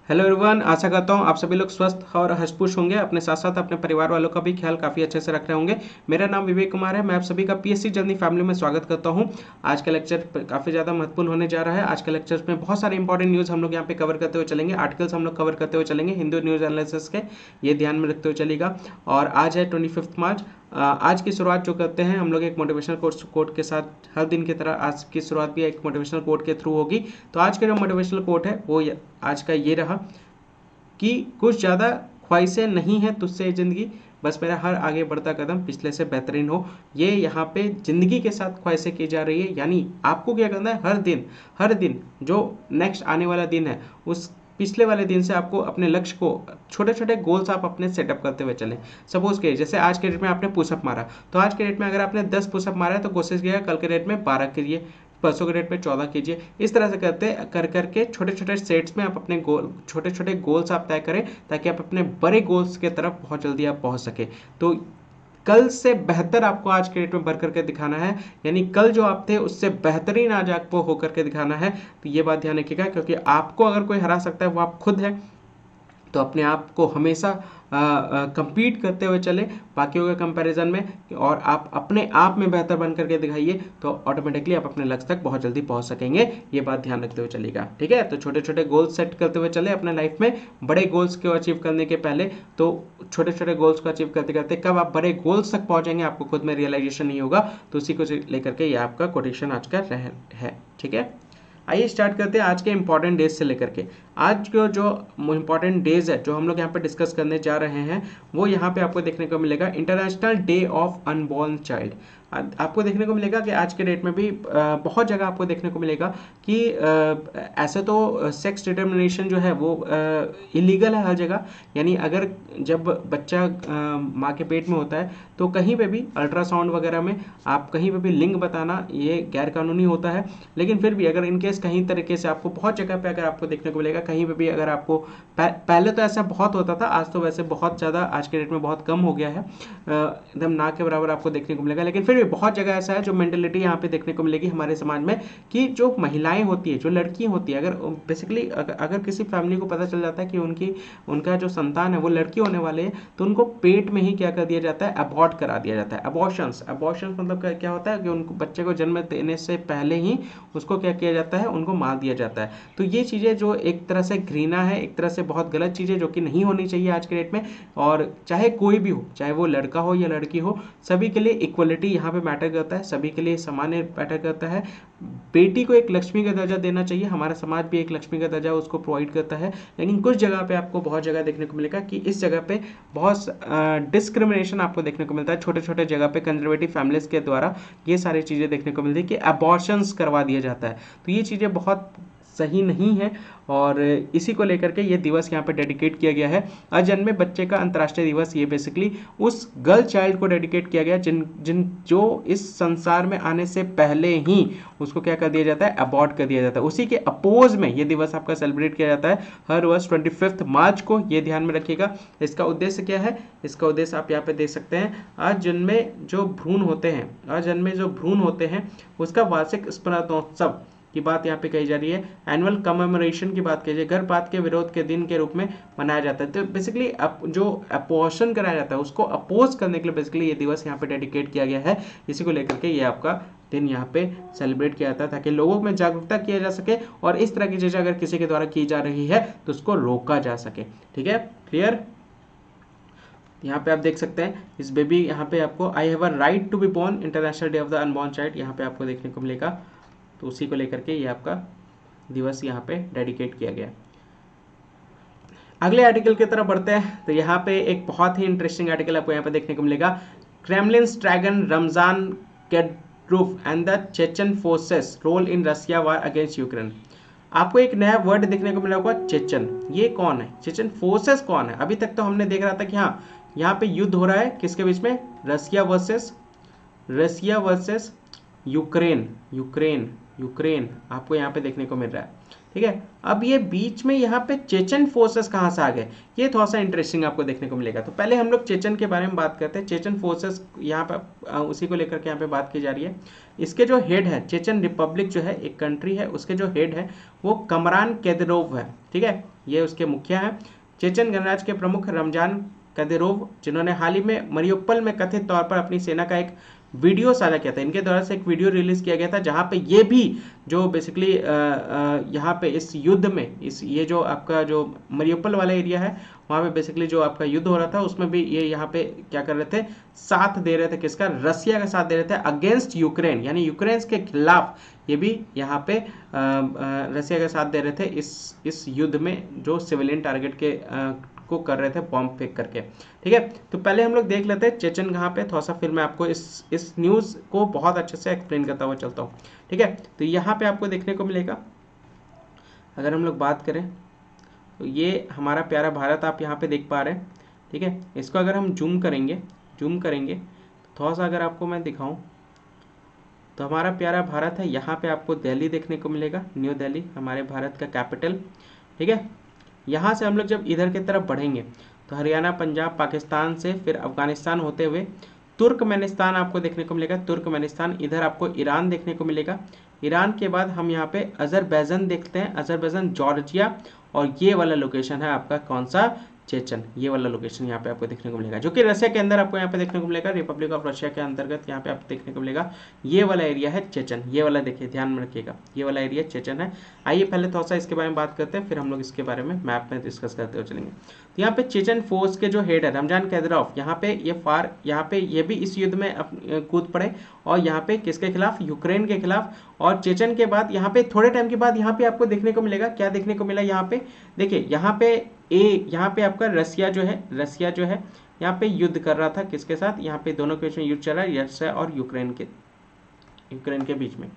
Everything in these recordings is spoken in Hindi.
हेलो एवरीवन, आशा करता हूँ आप सभी लोग स्वस्थ और हष्ट-पुष्ट होंगे। अपने साथ साथ अपने परिवार वालों का भी ख्याल काफ़ी अच्छे से रख रहे होंगे। मेरा नाम विवेक कुमार है। मैं आप सभी का पीएससी जर्नी फैमिली में स्वागत करता हूँ। आज का लेक्चर काफ़ी ज़्यादा महत्वपूर्ण होने जा रहा है। आज के लेक्चर में बहुत सारे इंपॉर्टेंट न्यूज़ हम लोग यहाँ पे कवर करते हुए चलेंगे। आर्टिकल्स हम लोग कवर करते हुए चलेंगे हिंदू न्यूज़ एनालिसिस के, ये ध्यान में रखते हुए चलेगा। और आज है 25 मार्च। आज की शुरुआत जो करते हैं हम लोग एक मोटिवेशनल कोट के साथ। हर दिन की तरह आज की शुरुआत भी एक मोटिवेशनल कोट के थ्रू होगी। तो आज का जो मोटिवेशनल कोट है वो आज का ये रहा कि कुछ ज़्यादा ख्वाहिशें नहीं है तुझसे ज़िंदगी, बस मेरा हर आगे बढ़ता कदम पिछले से बेहतरीन हो। ये यहाँ पे ज़िंदगी के साथ ख्वाहिशें की जा रही है, यानी आपको क्या करना है, हर दिन जो नेक्स्ट आने वाला दिन है उस पिछले वाले दिन से आपको अपने लक्ष्य को छोटे छोटे गोल्स आप अपने सेटअप करते हुए चलें। सपोज के जैसे आज के डेट में आपने पुशअप मारा, तो आज के डेट में अगर आपने 10 पुशअप मारा है तो कोशिश किया कल के डेट में 12 कीजिए, परसों के डेट में 14 कीजिए। इस तरह से करके छोटे छोटे सेट्स में आप अपने छोटे छोटे गोल्स आप तय करें, ताकि आप अपने बड़े गोल्स के तरफ बहुत जल्दी आप पहुंच सके। तो कल से बेहतर आपको आज के डेट में भर करके दिखाना है, यानी कल जो आप थे उससे बेहतरीन आज आपको होकर के दिखाना है। तो ये बात ध्यान रखिएगा, क्योंकि आपको अगर कोई हरा सकता है वो आप खुद है। तो अपने आप को हमेशा compete करते हुए चले बाकियों के कंपैरिजन में, और आप अपने आप में बेहतर बन करके दिखाइए, तो ऑटोमेटिकली आप अपने लक्ष्य तक बहुत जल्दी पहुंच सकेंगे। ये बात ध्यान रखते हुए चलेगा, ठीक है। तो छोटे छोटे गोल्स सेट करते हुए चले अपने लाइफ में। बड़े गोल्स को अचीव करने के पहले तो छोटे छोटे गोल्स को अचीव करते करते कब आप बड़े गोल्स तक पहुंचेंगे आपको खुद में रियलाइजेशन नहीं होगा। तो उसी को लेकर के ये आपका कोटेशन आज का है, ठीक है। आइए स्टार्ट करते हैं आज के इंपॉर्टेंट डेज से लेकर के। आज के जो इंपॉर्टेंट डेज है जो हम लोग यहाँ पे डिस्कस करने जा रहे हैं, वो यहाँ पे आपको देखने को मिलेगा international day of unborn child. आपको देखने को मिलेगा कि आज के डेट में भी बहुत जगह आपको देखने को मिलेगा कि ऐसे तो सेक्स डिटर्मिनेशन जो है वो इलीगल है हर जगह। यानी अगर जब बच्चा माँ के पेट में होता है तो कहीं पे भी अल्ट्रासाउंड वगैरह में आप कहीं पे भी लिंग बताना ये गैर कानूनी होता है। लेकिन फिर भी अगर इनकेस कहीं तरीके से आपको बहुत जगह पे अगर आपको देखने को मिलेगा, कहीं पे भी अगर आपको पहले तो ऐसा बहुत होता था, आज तो वैसे बहुत ज़्यादा आज के डेट में बहुत कम हो गया है, एकदम ना के बराबर आपको देखने को मिलेगा। लेकिन फिर भी बहुत जगह ऐसा है जो मेंटेलिटी यहाँ पे देखने को मिलेगी हमारे समाज में, कि जो महिलाएं होती है, जो लड़कियां होती है, अगर बेसिकली अगर किसी फैमिली को पता चल जाता है कि उनका जो संतान है वो लड़की होने वाले है, तो उनको पेट में ही क्या कर दिया जाता है, अबॉर्ट करा दिया जाता है। अबॉर्शंस मतलब क्या होता है कि उनको बच्चे को जन्म देने से पहले ही उसको क्या किया जाता है, उनको मार दिया जाता है। तो ये चीज़ें जो एक तरह से घृणा है, एक तरह से बहुत गलत चीज़ें जो कि नहीं होनी चाहिए आज के डेट में। और चाहे कोई भी हो, चाहे वो लड़का हो या लड़की हो, सभी के लिए इक्वलिटी यहाँ पे मैटर करता है, सभी के लिए सामान्य मैटर करता है। बेटी को एक लक्ष्मी का दर्जा देना चाहिए, हमारा समाज भी एक लक्ष्मी का दर्जा उसको प्रोवाइड करता है। लेकिन कुछ जगह पे आपको बहुत जगह देखने को मिलेगा कि इस जगह पे बहुत डिस्क्रिमिनेशन आपको देखने को मिलता है। छोटे छोटे जगह पे कंजर्वेटिव फैमिलीज के द्वारा ये सारी चीज़ें देखने को मिलती है कि अबॉर्शंस करवा दिया जाता है। तो ये चीज़ें बहुत सही नहीं है, और इसी को लेकर के ये दिवस यहाँ पे डेडिकेट किया गया है। अजन्मे बच्चे का अंतर्राष्ट्रीय दिवस ये बेसिकली उस गर्ल चाइल्ड को डेडिकेट किया गया जो इस संसार में आने से पहले ही उसको क्या कर दिया जाता है, अबॉर्ट कर दिया जाता है। उसी के अपोज में ये दिवस आपका सेलिब्रेट किया जाता है हर वर्ष 25 मार्च को। ये ध्यान में रखिएगा। इसका उद्देश्य क्या है, इसका उद्देश्य आप यहाँ पे देख सकते हैं। अजन्मे जो भ्रूण होते हैं उसका वार्षिक स्मरणोत्सव की बात यहाँ पे कही जा रही है। एनुअल कमेमोरेशन की बात कीजिए, गर्भपात के विरोध के दिन के रूप में मनाया जाता है। तो बेसिकली जो अपोर्शन कराया जाता है उसको अपोज करने के लिए बेसिकली ये दिवस यहाँ पे डेडिकेट किया गया है। इसी को लेकर के ये आपका दिन यहाँ पे सेलिब्रेट किया जाता है, ताकि लोगों में जागरूकता किया जा सके, और इस तरह की चीज़ें अगर किसी के द्वारा की जा रही है तो उसको रोका जा सके। ठीक है, क्लियर। यहाँ पे आप देख सकते हैं इस बेबी, यहाँ पे आपको I have a right to be born, international day of the unborn child यहाँ पे आपको देखने को मिलेगा। तो उसी को लेकर के ये आपका दिवस यहाँ पे डेडिकेट किया गया। अगले आर्टिकल की तरफ बढ़ते हैं। तो यहाँ पे एक बहुत ही इंटरेस्टिंग आर्टिकल आपको यहाँ पे देखने को मिलेगा। Kremlin's dragon Ramzan Kadyrov and the Chechen forces role in Russia war against Ukraine. आपको एक नया वर्ड देखने को मिला होगा, चेचन। ये कौन है, चेचन फोर्सेस कौन है? अभी तक तो हमने देख रहा था कि हाँ यहाँ पे युद्ध हो रहा है किसके बीच में, रशिया वर्सेस यूक्रेन आपको यहाँ पे देखने को मिल रहा है। ठीक है, अब ये बीच में यहाँ पे चेचन फोर्सेस कहाँ से आ गए, ये थोड़ा सा इंटरेस्टिंग आपको देखने को मिलेगा। तो पहले हम लोग चेचन के बारे में बात करते हैं। चेचन फोर्सेस यहाँ पे उसी को लेकर के यहाँ पे बात की जा रही है। इसके जो हेड है, चेचन रिपब्लिक जो है एक कंट्री है, उसके जो हेड है वो कमरान कैदिरोव है। ठीक है, ये उसके मुखिया हैं। चेचन गणराज्य के प्रमुख रमजान कदिरोव, जिन्होंने हाल ही में मरियुपोल में कथित तौर पर अपनी सेना का एक वीडियो साझा किया था। इनके द्वारा से एक वीडियो रिलीज किया गया था जहां पे ये भी जो बेसिकली यहाँ पे इस युद्ध में ये जो आपका जो मरियुपोल वाला एरिया है वहां पे बेसिकली जो आपका युद्ध हो रहा था उसमें भी ये यहाँ पे क्या कर रहे थे, साथ दे रहे थे। किसका? रसिया का साथ दे रहे थे अगेंस्ट यूक्रेन, यानी यूक्रेन के खिलाफ ये भी यहाँ पे रसिया का साथ दे रहे थे इस युद्ध में जो सिविलियन टारगेट के को कर रहे थे बॉम्ब फेंक करके। ठीक है, तो पहले हम लोग देख लेते हैं चेचन कहाँ पे, थोड़ा सा फिर मैं आपको इस न्यूज़ को बहुत अच्छे से एक्सप्लेन करता हुआ चलता हूँ। ठीक है, तो यहाँ पे आपको देखने को मिलेगा, अगर हम लोग बात करें तो ये हमारा प्यारा भारत आप यहाँ पे देख पा रहे हैं। ठीक है, इसको अगर हम जूम करेंगे तो थोड़ा सा अगर आपको मैं दिखाऊँ तो हमारा प्यारा भारत है। यहाँ पे आपको दिल्ली देखने को मिलेगा, न्यू दिल्ली हमारे भारत का कैपिटल। ठीक है, यहाँ से हम लोग जब इधर की तरफ बढ़ेंगे तो हरियाणा, पंजाब, पाकिस्तान से फिर अफगानिस्तान होते हुए तुर्कमेनिस्तान आपको देखने को मिलेगा। तुर्कमेनिस्तान, इधर आपको ईरान देखने को मिलेगा। ईरान के बाद हम यहाँ पे अजरबैजान देखते हैं, अजरबैजान, जॉर्जिया, और ये वाला लोकेशन है आपका कौन सा? चेचन। ये वाला लोकेशन यहाँ पे आपको देखने को मिलेगा, जो कि रशिया के अंदर आपको यहाँ पे देखने को मिलेगा, रिपब्लिक ऑफ रशिया के अंतर्गत यहाँ पे आपको देखने को मिलेगा। ये वाला एरिया है चेचन, ये वाला देखिए, ध्यान में रखिएगा, ये वाला एरिया चेचन है। आइए पहले थोड़ा सा इसके बारे में बात करते हैं, फिर हम लोग इसके बारे में मैप में डिस्कस करते हुए चलेंगे। तो यहाँ पे चेचन फोर्स के जो हेड है रमजान कैदिरोव, यहाँ पे ये भी इस युद्ध में कूद पड़े, और यहाँ पे किसके खिलाफ? यूक्रेन के खिलाफ। और चेचन के बाद यहाँ पे थोड़े टाइम के बाद यहाँ पे आपको देखने को मिलेगा, क्या देखने को मिला यहाँ पे? देखिए यहाँ पे आपका रसिया जो है यहाँ पे युद्ध कर रहा था, किसके साथ? यहाँ पे दोनों के बीच में युद्ध चल रहा है, रशिया और यूक्रेन के बीच में।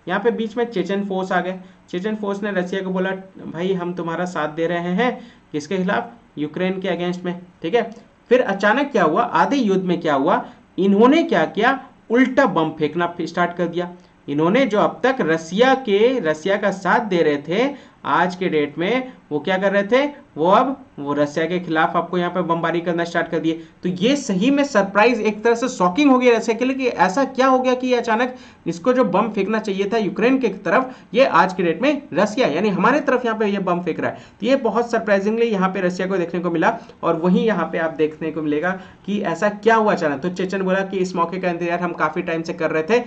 यहाँ पे बीच में चेचन फोर्स आ गए। चेचन फोर्स ने रसिया को बोला, भाई हम तुम्हारा साथ दे रहे हैं, किसके खिलाफ? यूक्रेन के अगेंस्ट में। ठीक है, फिर अचानक क्या हुआ, आधे युद्ध में क्या हुआ, इन्होंने क्या किया, उल्टा बम फेंकना स्टार्ट कर दिया। इन्होंने जो अब तक रसिया का साथ दे रहे थे, आज के डेट में वो क्या कर रहे थे, वो रसिया के खिलाफ आपको यहाँ पे बमबारी करना स्टार्ट कर दिए। तो ये सही में सरप्राइज, एक तरह से शॉकिंग हो गया रसिया के लिए कि ऐसा क्या हो गया कि अचानक इसको जो बम फेंकना चाहिए था यूक्रेन की तरफ, ये आज के डेट में रसिया यानी हमारे तरफ यहाँ पे ये बम फेंक रहा है। तो ये बहुत सरप्राइजिंगली यहाँ पे रसिया को देखने को मिला, और वहीं यहाँ पे आप देखने को मिलेगा कि ऐसा क्या हुआ अचानक। तो चेचन बोला कि इस मौके का इंतजार हम काफी टाइम से कर रहे थे,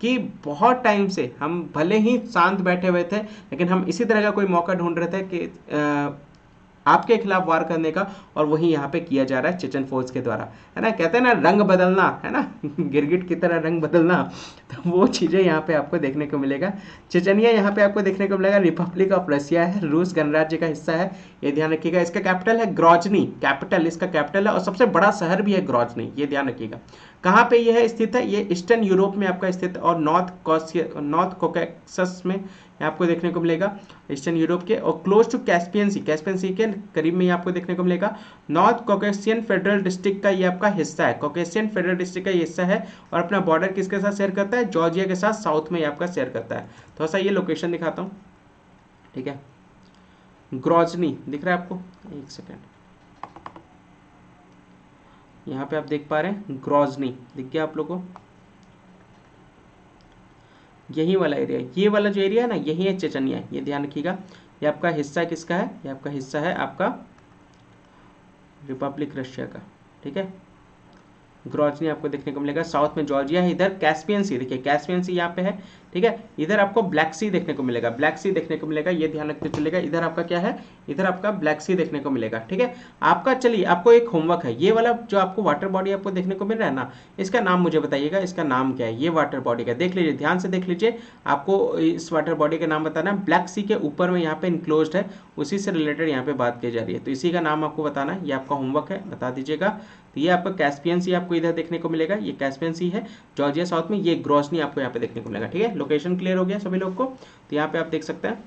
कि बहुत टाइम से हम भले ही शांत बैठे हुए थे, लेकिन हम इसी तरह का कोई मौका ढूंढ रहे थे कि आपके खिलाफ वार करने का, और वही यहाँ पे किया जा रहा है चेचन फोर्स के द्वारा, है ना। कहते हैं ना रंग बदलना, है ना गिरगिट की तरह रंग बदलना, तो वो चीज़ें यहाँ पे आपको देखने को मिलेगा। चेचनिया यहाँ पे आपको देखने को मिलेगा, रिपब्लिक ऑफ रशिया है, रूस गणराज्य का हिस्सा है, ये ध्यान रखिएगा। इसका कैपिटल है ग्रोजनी, इसका कैपिटल है, और सबसे बड़ा शहर भी है ग्रोजनी, ये ध्यान रखिएगा। कहाँ पे ये है स्थित है? ये ईस्टर्न यूरोप में आपका स्थित, और नॉर्थ कोकेसस में आपको देखने को मिलेगा, ईस्टर्न यूरोप के, और क्लोज टू कैस्पियन सी के करीब में ये आपको देखने को मिलेगा। नॉर्थ कॉकेशियन फेडरल डिस्ट्रिक्ट का ये आपका हिस्सा है, कॉकेशियन फेडरल डिस्ट्रिक्ट का ये हिस्सा है, और अपना बॉर्डर किसके साथ शेयर करता है? जॉर्जिया के साथ साउथ में ये आपका शेयर करता है। थोड़ा सा ये लोकेशन दिखाता हूँ, ठीक है। ग्रोजनी दिख रहा है आपको, एक सेकेंड, यहाँ पे आप देख पा रहे हैं ग्रोजनी, दिख गया आप लोगों को? यही वाला एरिया, ये वाला जो एरिया है ना, यही है चेचनिया, ये ध्यान रखिएगा। ये आपका हिस्सा किसका है? ये आपका हिस्सा है आपका रिपब्लिक रशिया का, ठीक है। ग्रोजनी आपको देखने को मिलेगा, साउथ में जॉर्जिया है, इधर कैस्पियन सी, देखिए कैस्पियन सी यहाँ पे है, ठीक है। इधर आपको ब्लैक सी देखने को मिलेगा, ये ध्यान रखते चलेगा। इधर आपका क्या है? इधर आपका ब्लैक सी देखने को मिलेगा, ठीक है। आपका चलिए आपको एक होमवर्क है, ये वाला जो आपको वाटर बॉडी आपको देखने को मिल रहा है ना, इसका नाम मुझे बताइएगा, इसका नाम क्या है? ये वाटर बॉडी का देख लीजिए, ध्यान से देख लीजिए, आपको इस वाटर बॉडी का नाम बताना है। ब्लैक सी के ऊपर में यहाँ पे इनक्लोज्ड है, उसी से रिलेटेड यहाँ पे बात की जा रही है, तो इसी का नाम आपको बताना है, ये आपका होमवर्क है, बता दीजिएगा। तो ये आपका कैस्पियन सी आपको इधर देखने को मिलेगा, ये कैस्पियन सी है जॉर्जिया साउथ में, ये ग्रोजनी आपको यहाँ पे देखने को मिलेगा, ठीक है। लोकेशन क्लियर हो गया सभी लोग को? तो यहाँ पे आप देख सकते हैं,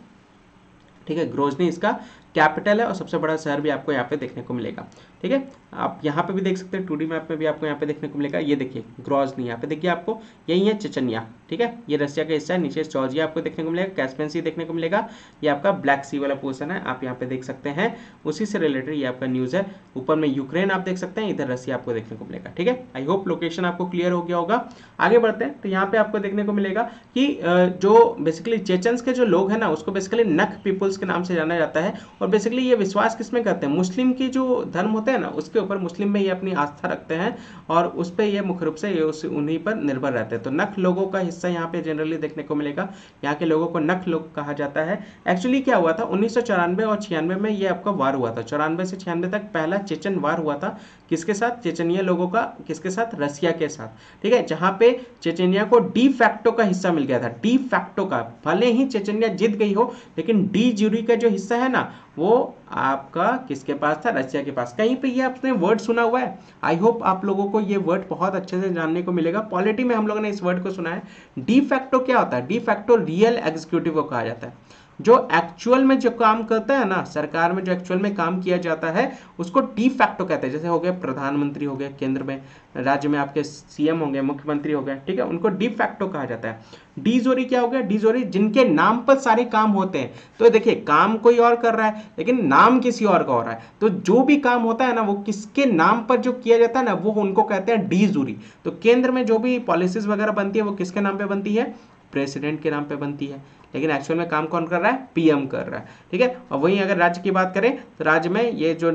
ठीक है। ग्रोजनी इसका कैपिटल है, और सबसे बड़ा शहर भी आपको यहाँ पे देखने को मिलेगा, ठीक है। आप यहाँ पे भी देख सकते हैं, 2D मैप में भी आपको यहाँ पे देखने को मिलेगा, ये देखिए ग्रोजनी, यहाँ पे देखिए आपको, यही है चेचनिया, ठीक है। ये रशिया का हिस्सा है, नीचे जॉर्जिया आपको देखने को मिलेगा, कैस्पियन सी देखने को मिलेगा, ये आपका ब्लैक सी वाला पोर्शन है, आप यहाँ पे देख सकते हैं, उसी से रिलेटेड ये आपका न्यूज़ है। ऊपर में यूक्रेन आप देख सकते हैं, इधर रशिया आपको देखने को मिलेगा, ठीक है। आई होप लोकेशन आपको क्लियर हो गया होगा। आगे बढ़ते हैं, तो यहाँ पे आपको देखने को मिलेगा कि जो बेसिकली चेचन्स के जो लोग हैं ना, उसको बेसिकली नख पीपुल्स के नाम से जाना जाता है, और और बेसिकली ये विश्वास किसमें करते हैं, मुस्लिम की जो धर्म होते हैं ना उसके ऊपर, मुस्लिम में ये अपनी आस्था रखते हैं और उस पर ये मुख्य रूप से ये उन्हीं पर निर्भर रहते हैं। तो नख लोगों का हिस्सा यहाँ पे जनरली देखने को मिलेगा, यहाँ के लोगों को नख लोग कहा जाता है। एक्चुअली क्या हुआ था 1994 और 96 में ये आपका वार हुआ था, 94 से 96 तक पहला चेचन वार हुआ था। किसके साथ, चेचनिया लोगों का, किसके साथ, रसिया के साथ, ठीक है, जहां पे चेचनिया को डी फैक्टो का हिस्सा मिल गया था, डी फैक्टो का। भले ही चेचनिया जीत गई हो लेकिन डी ज्यूरी का जो हिस्सा है ना वो आपका किसके पास था, रसिया के पास। कहीं पे ये आपने वर्ड सुना हुआ है, आई होप आप लोगों को ये वर्ड बहुत अच्छे से जानने को मिलेगा। पॉलिटी में हम लोगों ने इस वर्ड को सुना है। डी फैक्टो क्या होता है, डी फैक्टो रियल एग्जीक्यूटिव को कहा जाता है, जो एक्चुअल में जो काम करता है ना, सरकार में जो एक्चुअल में काम किया जाता है उसको डी फैक्टो कहते हैं। जैसे हो गए प्रधानमंत्री हो गए केंद्र में, राज्य में आपके सीएम हो गए, मुख्यमंत्री हो गए, ठीक है, उनको डी फैक्टो कहा जाता है। डी जोरी क्या हो गया, डी जोरी जिनके नाम पर सारे काम होते हैं। तो देखिए काम कोई और कर रहा है लेकिन नाम किसी और का हो रहा है, तो जो भी काम होता है ना वो किसके नाम पर जो किया जाता है ना वो उनको कहते हैं डी जोरी। तो केंद्र में जो भी पॉलिसीज वगैरह बनती है वो किसके नाम पे बनती है, प्रेसिडेंट के नाम पे बनती है, लेकिन एक्चुअल में काम कौन कर रहा है, पीएम कर रहा है, ठीक है। और वहीं अगर राज्य की बात करें तो राज्य में ये जो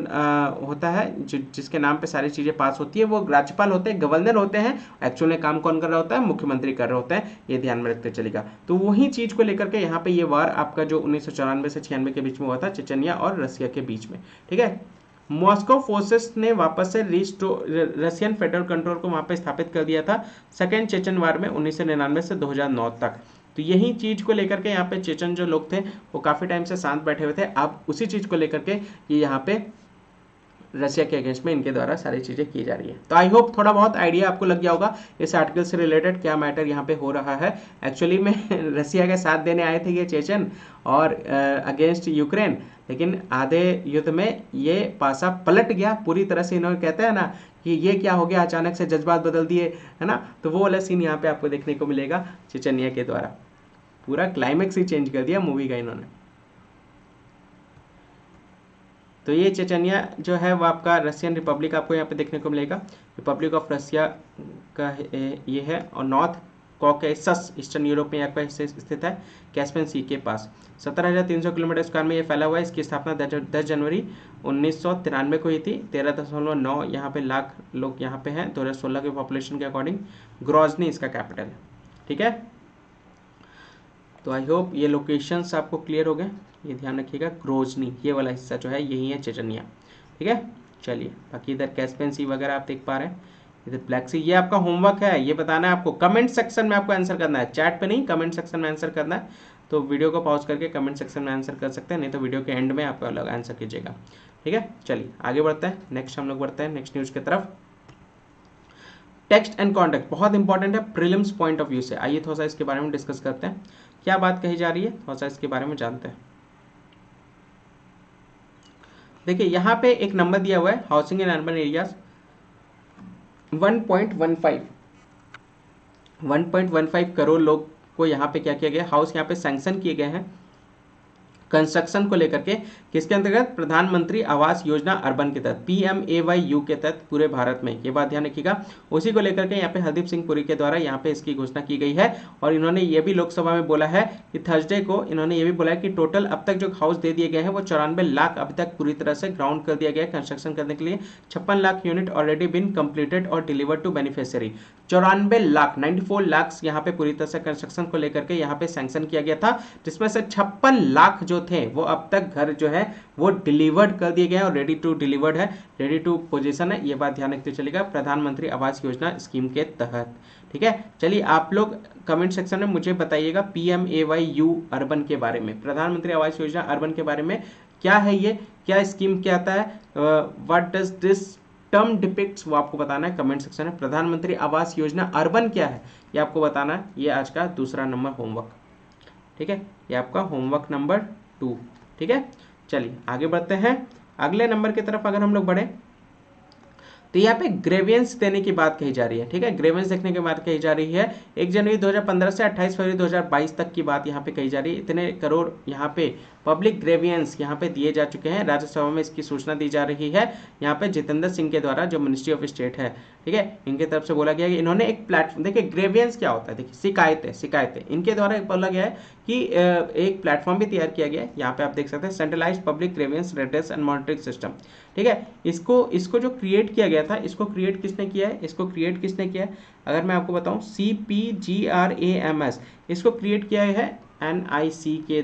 होता है जिसके नाम पे सारी चीजें पास होती है वो राज्यपाल होते हैं, गवर्नर होते हैं। एक्चुअल में काम कौन कर रहा होता है, मुख्यमंत्री कर रहे होते हैं, ये ध्यान में रखते चलेगा। तो वही चीज को लेकर के यहाँ पे ये वार आपका जो 1994 से 96 के बीच में हुआ था, चेचनिया और रसिया के बीच में, ठीक है। मॉस्को फोर्सेस ने वापस से रशियन फेडरल कंट्रोल को वहां पे स्थापित कर दिया था सेकेंड चेचन वार में 1999 से 2009 तक। तो यही चीज को लेकर के यहाँ पे चेचन जो लोग थे वो काफी टाइम से शांत बैठे हुए थे। अब उसी चीज को लेकर के ये यहाँ पे रशिया के अगेंस्ट में इनके द्वारा सारी चीजें की जा रही है। तो आई होप थोड़ा बहुत आइडिया आपको लग गया होगा इस आर्टिकल से रिलेटेड क्या मैटर यहाँ पे हो रहा है। एक्चुअली में रशिया का साथ देने आए थे ये चेचन और अगेंस्ट यूक्रेन, लेकिन आधे युद्ध में ये पासा पलट गया पूरी तरह से। इन्होंने कहते हैं ना कि ये क्या हो गया, अचानक से जज्बात बदल दिए, है ना। तो वो वाला सीन यहाँ पे आपको देखने को मिलेगा चेचनिया के द्वारा। पूरा क्लाइमेक्स ही चेंज कर दिया मूवी का इन्होंने। तो ये चेचनिया जो है वो आपका रशियन रिपब्लिक आपको यहाँ पे देखने को मिलेगा, रिपब्लिक ऑफ रशिया का ये है। और नॉर्थ कॉकेसस ईस्टर्न यूरोप में आपका स्थित है, कैस्पियन सी के पास। 17,300 किलोमीटर स्क्वायर में ये फैला हुआ है। इसकी स्थापना 10 जनवरी 1993 को हुई थी। 13.9 यहाँ पे लाख लोग यहाँ पे हैं 2016 के पॉपुलेशन के अकॉर्डिंग। ग्रोजनी इसका कैपिटल है, ठीक है। तो आई होप ये लोकेशंस आपको क्लियर हो गए, ये ध्यान रखिएगा। ग्रोजनी ये वाला हिस्सा जो है यही है चेचनिया, ठीक है। चलिए बाकी इधर कैस्पियन सी वगैरह आप देख पा रहे हैं, इधर ब्लैक सी। ये आपका होमवर्क है, ये बताना है आपको, कमेंट सेक्शन में आपको आंसर करना है, चैट पे नहीं, कमेंट सेक्शन में आंसर करना है। तो वीडियो को पॉज करके कमेंट सेक्शन में आंसर कर सकते हैं, नहीं तो वीडियो के एंड में आप अलग आंसर कीजिएगा, ठीक है। चलिए आगे बढ़ते हैं, नेक्स्ट हम लोग बढ़ते हैं नेक्स्ट न्यूज की तरफ। टेक्स्ट एंड कॉन्टेक्ट बहुत इंपॉर्टेंट है प्रीलिम्स पॉइंट ऑफ व्यू से। आइए थोड़ा सा इसके बारे में डिस्कस करते हैं, क्या बात कही जा रही है, थोड़ा सा इसके बारे में जानते हैं। देखिए यहाँ पे एक नंबर दिया हुआ है, housing in urban areas 1.15 crore लोग को यहाँ पे क्या किया गया, हाउस यहाँ पे सैंक्शन किए गए हैं कंस्ट्रक्शन को लेकर के। किसके अंतर्गत, प्रधानमंत्री आवास योजना अर्बन के तहत, PMAYU के तहत पूरे भारत में। ये बात ध्यान रखिएगा। उसी को लेकर के यहाँ पे हरदीप सिंह पुरी के द्वारा यहाँ पे इसकी घोषणा की गई है। और इन्होंने ये भी लोकसभा में बोला है कि थर्सडे को इन्होंने ये भी बोला है कि टोटल अब तक जो हाउस दे दिए गए हैं वो 94 लाख अभी तक पूरी तरह से ग्राउंड कर दिया गया है कंस्ट्रक्शन करने के लिए। 56 lakh unit already been completed और delivered to beneficiary. 94 lakh 94 lakh यहाँ पे पूरी तरह से कंस्ट्रक्शन को लेकर के यहाँ पे सैंक्शन किया गया था, जिसमें से 56 लाख जो थे वो अब तक घर जो है वो डिलीवर्ड कर दिए गए हैं और रेडी टू डिलीवर्ड है, रेडी टू पोजीशन है। ये बात ध्यान रखते चलेगा प्रधानमंत्री आवास योजना स्कीम के तहत, ठीक है। चलिए आप लोग कमेंट सेक्शन में मुझे बताइएगा PMAYU अर्बन के बारे में, प्रधानमंत्री आवास योजना अर्बन के बारे में क्या है, ये क्या स्कीम क्या आता है, what does this term depicts, वो आपको बताना है कमेंट सेक्शन में। प्रधानमंत्री आवास योजना अर्बन क्या है ये आपको बताना है। ये आज का दूसरा नंबर होमवर्क, ठीक है, ये आपका होमवर्क नंबर 2, ठीक है। चलिए आगे बढ़ते हैं अगले नंबर की तरफ। अगर हम लोग बढ़े तो यहाँ पे ग्रेवियंस देने की बात कही जा रही है, ठीक है। ग्रेवियंस देखने की बात कही जा रही है 1 जनवरी 2015 से 28 फरवरी 2022 तक की बात यहाँ पे कही जा रही है। इतने करोड़ यहाँ पे पब्लिक ग्रेवियंस यहाँ पे दिए जा चुके हैं। राज्यसभा में इसकी सूचना दी जा रही है यहाँ पे जितेंद्र सिंह के द्वारा, जो मिनिस्ट्री ऑफ स्टेट है, ठीक है, इनके तरफ से बोला गया कि इन्होंने एक प्लेटफॉर्म, देखिए ग्रेवियंस क्या होता है, देखिए शिकायतें इनके द्वारा बोला गया है कि एक प्लेटफॉर्म भी तैयार किया गया है। यहाँ पे आप देख सकते हैं centralised public grievance redress and monitoring system, ठीक है। इसको जो क्रिएट किया गया था, इसको क्रिएट किसने किया है, अगर मैं आपको बताऊं CPGRAMS, इसको क्रिएट किया है NIC के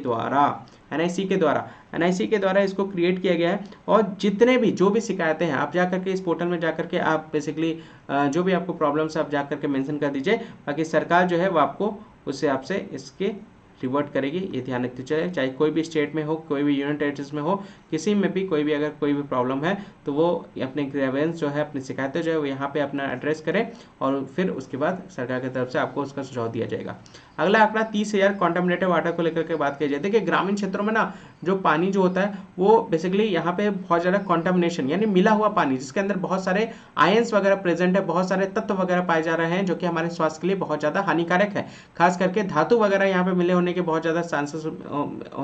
द्वारा इसको क्रिएट किया गया है। और जितने भी जो भी शिकायतें हैं, आप जा करके इस पोर्टल में जा करके आप बेसिकली जो भी आपको प्रॉब्लम्स आप जा करके मेंशन कर दीजिए, बाकी सरकार जो है वो आपको उससे आपसे इसके रिवर्ट करेगी। ये ध्यान रखते चले, चाहे कोई भी स्टेट में हो, कोई भी यूनियन टेरिटरीज में हो, किसी में भी कोई भी अगर कोई भी प्रॉब्लम है तो वो अपने ग्रीवेंस जो है, अपनी शिकायतें जो है वो यहाँ पे अपना एड्रेस करें और फिर उसके बाद सरकार की तरफ से आपको उसका सुझाव दिया जाएगा। अगला आंकड़ा 30,000 कॉन्टामिनेटेड वाटर को लेकर के बात की जाए। देखिए ग्रामीण क्षेत्रों में ना जो पानी जो होता है वो बेसिकली यहाँ पे बहुत ज़्यादा कॉन्टामिनेशन यानी मिला हुआ पानी, जिसके अंदर बहुत सारे आयंस वगैरह प्रेजेंट है, बहुत सारे तत्व वगैरह पाए जा रहे हैं जो कि हमारे स्वास्थ्य के लिए बहुत ज़्यादा हानिकारक है। खास करके धातु वगैरह यहाँ पे मिले होने के बहुत ज़्यादा चांसेस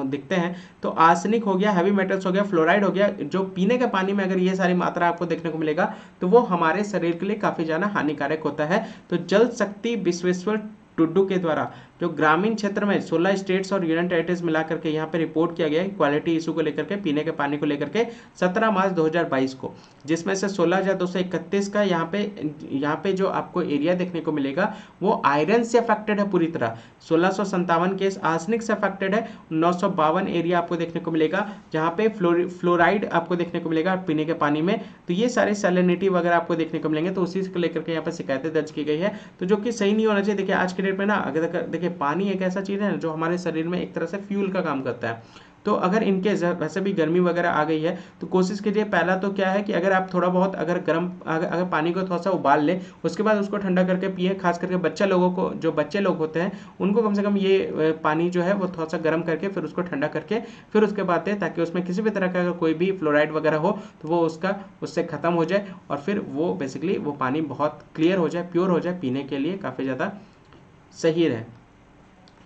दिखते हैं। तो आर्सेनिक हो गया, हैवी मेटल्स हो गया, फ्लोराइड हो गया, जो पीने के पानी में अगर ये सारी मात्रा आपको देखने को मिलेगा तो वो हमारे शरीर के लिए काफ़ी ज़्यादा हानिकारक होता है। तो जल शक्ति विश्वेश्वर टुड्डू के द्वारा जो ग्रामीण क्षेत्र में 16 स्टेट्स और यूनियन टेरिटरीज मिला करके यहाँ पे रिपोर्ट किया गया है क्वालिटी इशू को लेकर के, पीने के पानी को लेकर के 17 मार्च 2022 को, जिसमें से 16,231 का यहाँ पे जो आपको एरिया देखने को मिलेगा वो आयरन से अफेक्टेड है पूरी तरह। 1657 केस आर्सेनिक से अफेक्टेड है। 952 एरिया आपको देखने को मिलेगा जहाँ पे फ्लोराइड आपको देखने को मिलेगा पीने के पानी में। तो ये सारी सैलिनिटी वगैरह आपको देखने को मिलेंगे, तो उसी को लेकर के यहाँ पे शिकायतें दर्ज की गई है, तो जो कि सही नहीं होना चाहिए। देखिए आज के डेट में ना अगर देखिए पानी एक ऐसा चीज़ है जो हमारे शरीर में एक तरह से फ्यूल का काम करता है। तो अगर इनके वैसे भी गर्मी वगैरह आ गई है तो कोशिश कीजिए, पहला तो क्या है कि अगर आप थोड़ा बहुत अगर अगर पानी को थोड़ा सा उबाल ले, उसके बाद उसको ठंडा करके पिए। खास करके बच्चे लोग होते हैं उनको कम से कम ये पानी जो है वो थोड़ा सा गर्म करके फिर उसको ठंडा करके फिर उसके बाद दें, ताकि उसमें किसी भी तरह का अगर कोई भी फ्लोराइड वगैरह हो तो वो उससे ख़त्म हो जाए और फिर वो बेसिकली वो पानी बहुत क्लियर हो जाए, प्योर हो जाए, पीने के लिए काफ़ी ज़्यादा सही रहे,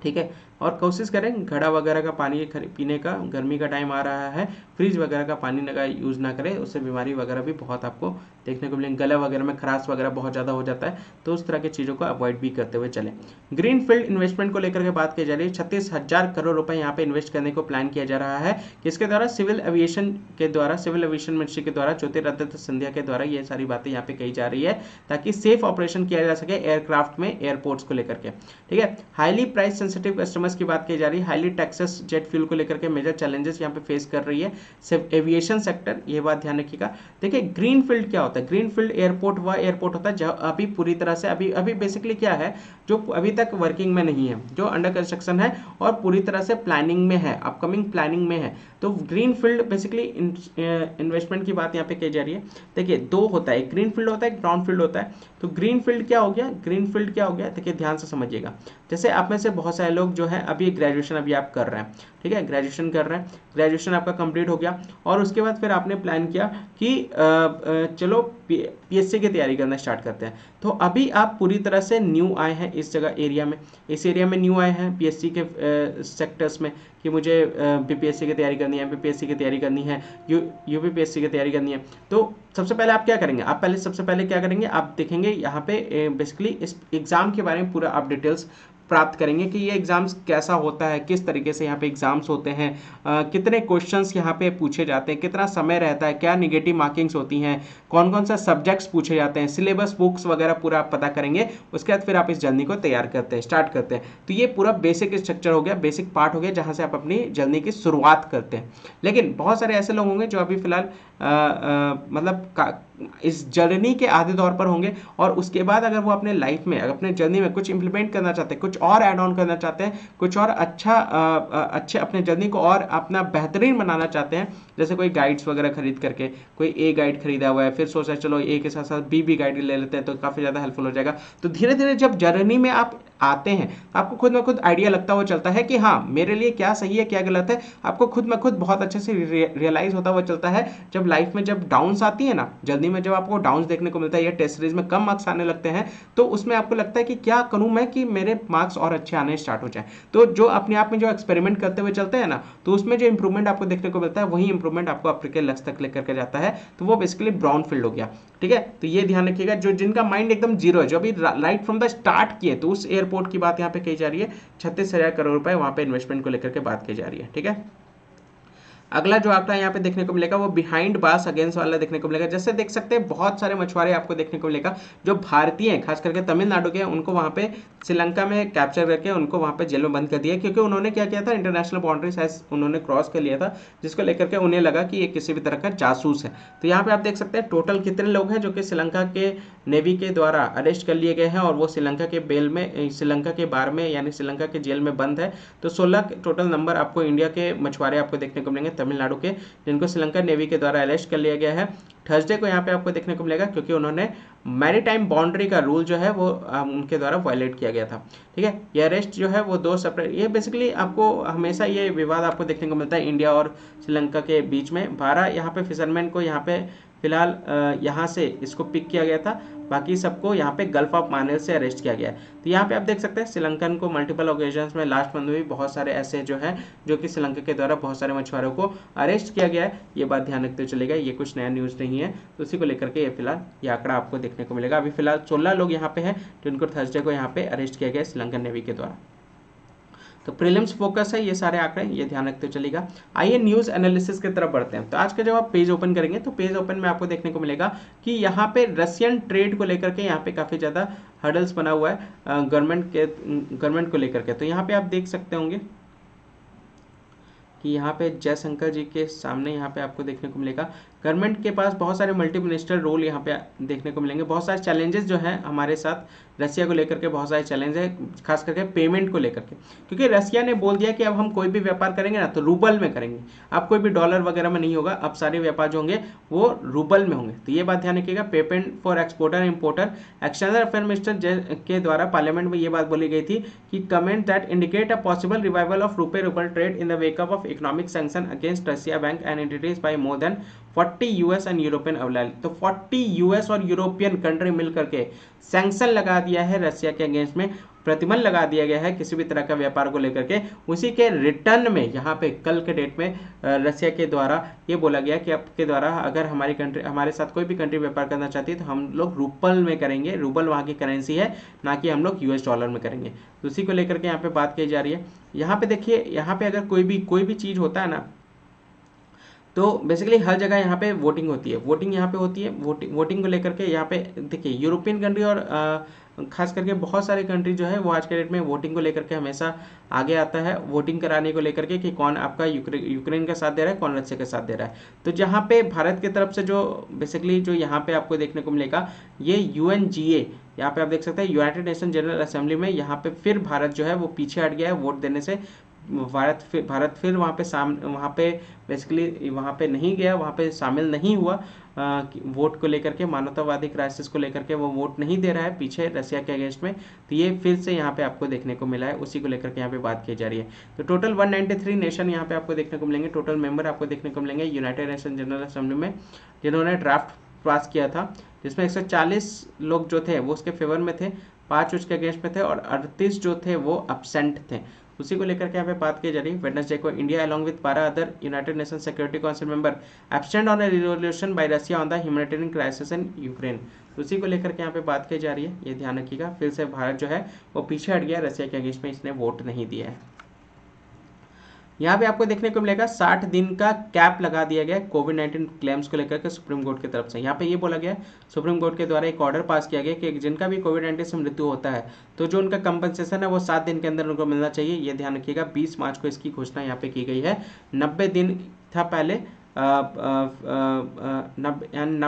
ठीक है। और कोशिश करें घड़ा वगैरह का पानी पीने का, गर्मी का टाइम आ रहा है, फ्रिज वगैरह का पानी का यूज़ ना करें, उससे बीमारी वगैरह भी बहुत आपको देखने को मिलेंगे। गले वगैरह में खराश वगैरह बहुत ज़्यादा हो जाता है, तो उस तरह की चीज़ों को अवॉइड भी करते हुए चलें। ग्रीन फील्ड इन्वेस्टमेंट को लेकर के बात की जा रही है। 36,000 करोड़ रुपए यहाँ पे इन्वेस्ट करने को प्लान किया जा रहा है, किसके द्वारा, सिविल एविएशन मिनिस्ट्री के द्वारा, ज्योतिरादित्य सिंधिया के द्वारा ये सारी बातें यहाँ पे कही जा रही है, ताकि सेफ ऑपरेशन किया जा सके एयरक्राफ्ट में, एयरपोर्ट्स को लेकर के, ठीक है। हाईली प्राइस सेंसिटिव कस्टमर्स की बात की जा रही है। हाईली टैक्सेस जेट फ्यूल को लेकर के मेजर चैलेंजेस यहाँ पे फेस कर रही है सिर्फ एविएशन सेक्टर, ये बात ध्यान रखिएगा। देखिए ग्रीन फील्ड क्या होता है, ग्रीन फील्ड एयरपोर्ट वह एयरपोर्ट होता है जो अभी पूरी तरह से अभी बेसिकली क्या है, जो अभी तक वर्किंग में नहीं है, जो अंडर कंस्ट्रक्शन है और पूरी तरह से प्लानिंग में है, अपकमिंग प्लानिंग में है। तो ग्रीन फील्ड बेसिकली इन्वेस्टमेंट की बात यहाँ पे की जा रही है। देखिए दो होता है, एक ग्रीन फील्ड होता है, एक ब्राउन फील्ड होता है। तो ग्रीन फील्ड क्या हो गया, देखिए ध्यान से समझिएगा। जैसे आप में से बहुत सारे लोग जो है अभी ग्रेजुएशन अभी आप कर रहे हैं, ठीक है, ग्रेजुएशन आपका कंप्लीट हो गया और उसके बाद फिर आपने प्लान किया कि चलो पीएससी की तैयारी करना स्टार्ट करते हैं। तो अभी आप पूरी तरह से न्यू आए हैं इस एरिया में न्यू आए हैं पीएससी के सेक्टर्स में कि मुझे बीपीएससी की तैयारी करनी है, एमपीपीएससी की तैयारी करनी है, यूपीपीएससी की तैयारी करनी है। तो सबसे पहले आप क्या करेंगे, सबसे पहले क्या करेंगे, आप देखेंगे यहाँ पे बेसिकली इस एग्जाम के बारे में पूरा आप डिटेल्स प्राप्त करेंगे कि ये एग्जाम्स कैसा होता है, किस तरीके से यहाँ पे एग्जाम्स होते हैं, कितने क्वेश्चंस यहाँ पे पूछे जाते हैं, कितना समय रहता है, क्या निगेटिव मार्किंग्स होती हैं, कौन कौन सा सब्जेक्ट्स पूछे जाते हैं, सिलेबस बुक्स वगैरह पूरा आप पता करेंगे। उसके बाद फिर आप इस जर्नी को स्टार्ट करते हैं। तो ये पूरा बेसिक स्ट्रक्चर हो गया, बेसिक पार्ट हो गया, जहाँ से आप अपनी जर्नी की शुरुआत करते हैं। लेकिन बहुत सारे ऐसे लोग होंगे जो अभी फिलहाल मतलब इस जर्नी के आधे दौर पर होंगे और उसके बाद अगर वो अपने लाइफ में, अपने जर्नी में कुछ इंप्लीमेंट करना चाहते हैं, कुछ और ऐड ऑन करना चाहते हैं, कुछ और अच्छे अपने जर्नी को और अपना बेहतरीन बनाना चाहते हैं, जैसे कोई गाइड्स वगैरह खरीद करके, कोई ए गाइड खरीदा हुआ है, फिर सोचा चलो ए के साथ साथ बी गाइड ले लेते हैं तो काफ़ी ज़्यादा हेल्पफुल हो जाएगा। तो धीरे धीरे जब जर्नी में आप आते हैं तो आपको खुद में खुद आइडिया लगता हुआ चलता है कि हाँ मेरे लिए क्या सही है क्या गलत है, आपको खुद में खुद बहुत अच्छे से रियलाइज होता हुआ चलता है। जब लाइफ में जब डाउन्स आती है ना, जल्दी में जब आपको डाउन्स देखने को मिलता है या टेस्ट सीरीज में कम मार्क्स आने लगते हैं, तो उसमें आपको लगता है कि क्या करूं मैं कि मेरे मार्क्स और अच्छे आने स्टार्ट हो जाए। तो जो अपने आप में जो एक्सपेरिमेंट करते हुए चलते हैं ना, तो उसमें जो इंप्रूवमेंट आपको देखने को मिलता है वही इंप्रूवमेंट आपको आपके लक्ष्य तक लेकर के जाता है। तो वो बेसिकली ब्राउन फील्ड हो गया। ठीक है, तो ये ध्यान रखिएगा, जो जिनका माइंड एकदम जीरो है, जो अभी राइट फ्रॉम द स्टार्ट किए, तो उस एयरपोर्ट की बात यहाँ पे कही जा रही है, 36,000 करोड़ रुपए वहां पे इन्वेस्टमेंट को लेकर के बात की जा रही है। ठीक है, अगला जो आंकड़ा यहाँ पे देखने को मिलेगा वो बिहाइंड बार्स अगेंस्ट वाला देखने को मिलेगा। जैसे देख सकते हैं बहुत सारे मछुआरे आपको देखने को मिलेगा जो भारतीय हैं, खास करके तमिलनाडु के, उनको वहां पे श्रीलंका में कैप्चर करके उनको वहां पे जेल में बंद कर दिया, क्योंकि उन्होंने क्या किया था, इंटरनेशनल बाउंड्रीज उन्होंने क्रॉस कर लिया था, जिसको लेकर के उन्हें लगा कि ये किसी भी तरह का जासूस है। तो यहाँ पे आप देख सकते हैं टोटल कितने लोग हैं जो कि श्रीलंका के नेवी के द्वारा अरेस्ट कर लिए गए हैं और वो श्रीलंका के बेल में, श्रीलंका के बार में यानी श्रीलंका के जेल में बंद है। तो 16 टोटल नंबर आपको इंडिया के मछुआरे आपको देखने को मिलेंगे तमिलनाडु के, जिनको श्रीलंका नेवी के द्वारा अरेस्ट कर लिया गया है। थर्सडे को यहाँ पे आपको देखने को मिलेगा, क्योंकि उन्होंने मैरीटाइम बाउंड्री का रूल जो है वो उनके द्वारा वायलेट किया गया था। ठीक है, ये अरेस्ट जो है वो 2 सेपरेट, ये बेसिकली आपको हमेशा ये विवाद आपको देखने को मिलता है इंडिया और श्रीलंका के बीच में। 12 यहाँ पे फिशरमैन को यहाँ पे फिलहाल यहाँ से इसको पिक किया गया था, बाकी सबको यहाँ पे गल्फ ऑफ मानेल से अरेस्ट किया गया है। तो यहाँ पे आप देख सकते हैं श्रीलंकन को मल्टीपल ओकेजन्स में लास्ट मंथ में भी बहुत सारे ऐसे जो है जो कि श्रीलंका के द्वारा बहुत सारे मछुआरों को अरेस्ट किया गया है। ये बात ध्यान रखते चलेगा, ये कुछ नया न्यूज़ नहीं है, तो उसी को लेकर के ये फिलहाल ये आंकड़ा आपको देखने को मिलेगा। अभी फिलहाल 16 लोग यहाँ पे हैं जिनको थर्सडे को यहाँ पे अरेस्ट किया गया श्रीलंकन नेवी के द्वारा। तो प्रीलिम्स फोकस है ये सारे आंकड़े, ये ध्यान रखते चलेगा। आइए न्यूज़ एनालिसिस की तरफ बढ़ते हैं। तो आज का जब आप पेज ओपन करेंगे तो पेज ओपन में आपको देखने को मिलेगा कि यहाँ पे रशियन ट्रेड को लेकर के यहाँ पे काफ़ी ज़्यादा हर्डल्स बना हुआ है गवर्नमेंट को लेकर के। तो यहाँ पे आप देख सकते होंगे कि यहाँ पे जयशंकर जी के सामने यहाँ पे आपको देखने को मिलेगा गवर्नमेंट के पास बहुत सारे मल्टी मिनिस्टर रोल यहाँ पे देखने को मिलेंगे। बहुत सारे चैलेंजेस जो हैं हमारे साथ रसिया को लेकर के, बहुत सारे चैलेंज है खास करके पेमेंट को लेकर के, क्योंकि रसिया ने बोल दिया कि अब हम कोई भी व्यापार करेंगे ना तो रूबल में करेंगे, अब कोई भी डॉलर वगैरह में नहीं होगा, अब सारे व्यापार जो होंगे वो रूबल में होंगे। तो ये बात ध्यान रखिएगा। Payment for exporter importer, external affair minister के द्वारा पार्लियामेंट में ये बात बोली गई थी कि comment that indicate a possible revival of rupee rouble trade in the wake up of economic sanction against Russia bank and entities by more than 40 US and European allies. तो 40 यूएस और यूरोपियन कंट्री मिल करके सैंक्शन लगा दिया है रसिया के अगेंस्ट में, प्रतिबंध लगा दिया गया है किसी भी तरह का व्यापार को लेकर के। उसी के रिटर्न में यहाँ पे कल के डेट में रसिया के द्वारा ये बोला गया कि आपके द्वारा अगर हमारी कंट्री, हमारे साथ कोई भी कंट्री व्यापार करना चाहती है तो हम लोग रूबल में करेंगे, रूबल वहाँ की करेंसी है, ना कि हम लोग यूएस डॉलर में करेंगे। तो उसी को लेकर के यहाँ पे बात की जा रही है। यहाँ पे देखिए, यहाँ पे अगर कोई भी चीज़ होता है ना तो बेसिकली हर जगह यहाँ पे वोटिंग होती है, वोटिंग यहाँ पे होती है। वोटिंग को लेकर के यहाँ पे देखिए यूरोपियन कंट्री और खास करके बहुत सारे कंट्री जो है वो आज के डेट में वोटिंग को लेकर के हमेशा आगे आता है, वोटिंग कराने को लेकर के कि कौन आपका यूक्रेन का साथ दे रहा है, कौन रशिया का साथ दे रहा है। तो जहाँ पे भारत की तरफ से जो बेसिकली जो यहाँ पे आपको देखने को मिलेगा ये UNGA, यहाँ पे आप देख सकते हैं यूनाइटेड नेशन जनरल असेंबली में यहाँ पे फिर भारत जो है वो पीछे हट गया है वोट देने से। भारत फिर वहाँ पे बेसिकली वहाँ पे नहीं गया, वहाँ पे शामिल नहीं हुआ वोट को लेकर के, मानवतावादी क्राइसिस को लेकर के वो वोट नहीं दे रहा है पीछे रसिया के अगेंस्ट में। तो ये फिर से यहाँ पे आपको देखने को मिला है, उसी को लेकर के यहाँ पे बात की जा रही है। तो टोटल 193 नेशन यहाँ पे आपको देखने को मिलेंगे, टोटल मेंबर आपको देखने को मिलेंगे यूनाइटेड नेशन जनरल असेंबली में, जिन्होंने ड्राफ्ट पास किया था, जिसमें 140 लोग जो थे वो उसके फेवर में थे, 5 उसके अगेंस्ट में थे और 38 जो थे वो अब्सेंट थे। उसी को लेकर के यहाँ पे बात की जा रही है। वेडनेसडे को India along with 12 other United nation security council member absent on A resolution bye Russia on the humanitarian crisis in Ukraine. उसी को लेकर के यहाँ पे बात की जा रही है, ये ध्यान रखिएगा। फिर से भारत जो है वो पीछे हट गया, रशिया के अगेंस्ट में इसने वोट नहीं दिया है। यहाँ पे आपको देखने को मिलेगा 60 दिन का कैप लगा दिया गया कोविड-19 क्लेम्स को लेकर के सुप्रीम कोर्ट की तरफ से। यहाँ पे ये बोला गया सुप्रीम कोर्ट के द्वारा एक ऑर्डर पास किया गया कि जिनका भी कोविड-19 से मृत्यु होता है तो जो उनका कंपनसेशन है वो 7 दिन के अंदर उनको मिलना चाहिए। ये ध्यान रखिएगा। 20 मार्च को इसकी घोषणा यहाँ पे की गई है। 90 दिन था पहले,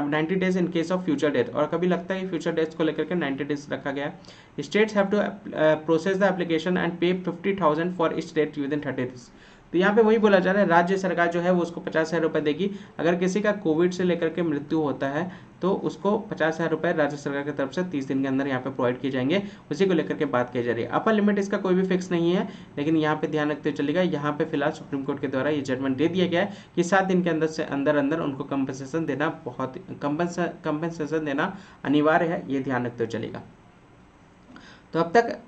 90 days in case of future death, और कभी लगता है फ्यूचर डेथ को लेकर के 90 डेज रखा गया। States have to process the application and pay 50,000 for each state within 30 days. तो यहाँ पे वही बोला जा रहा है, राज्य सरकार जो है वो उसको 50,000 रुपये देगी। अगर किसी का कोविड से लेकर के मृत्यु होता है तो उसको 50,000 रुपये राज्य सरकार की तरफ से 30 दिन के अंदर यहाँ पे प्रोवाइड किए जाएंगे। उसी को लेकर के बात की जा रही है। अपर लिमिट इसका कोई भी फिक्स नहीं है, लेकिन यहाँ पे ध्यान रखते चलेगा। यहाँ पे फिलहाल सुप्रीम कोर्ट के द्वारा ये जजमेंट दे दिया गया है कि 7 दिन के अंदर से अंदर उनको कंपनसेशन देना अनिवार्य है, ये ध्यान रखते चलेगा। तो अब तक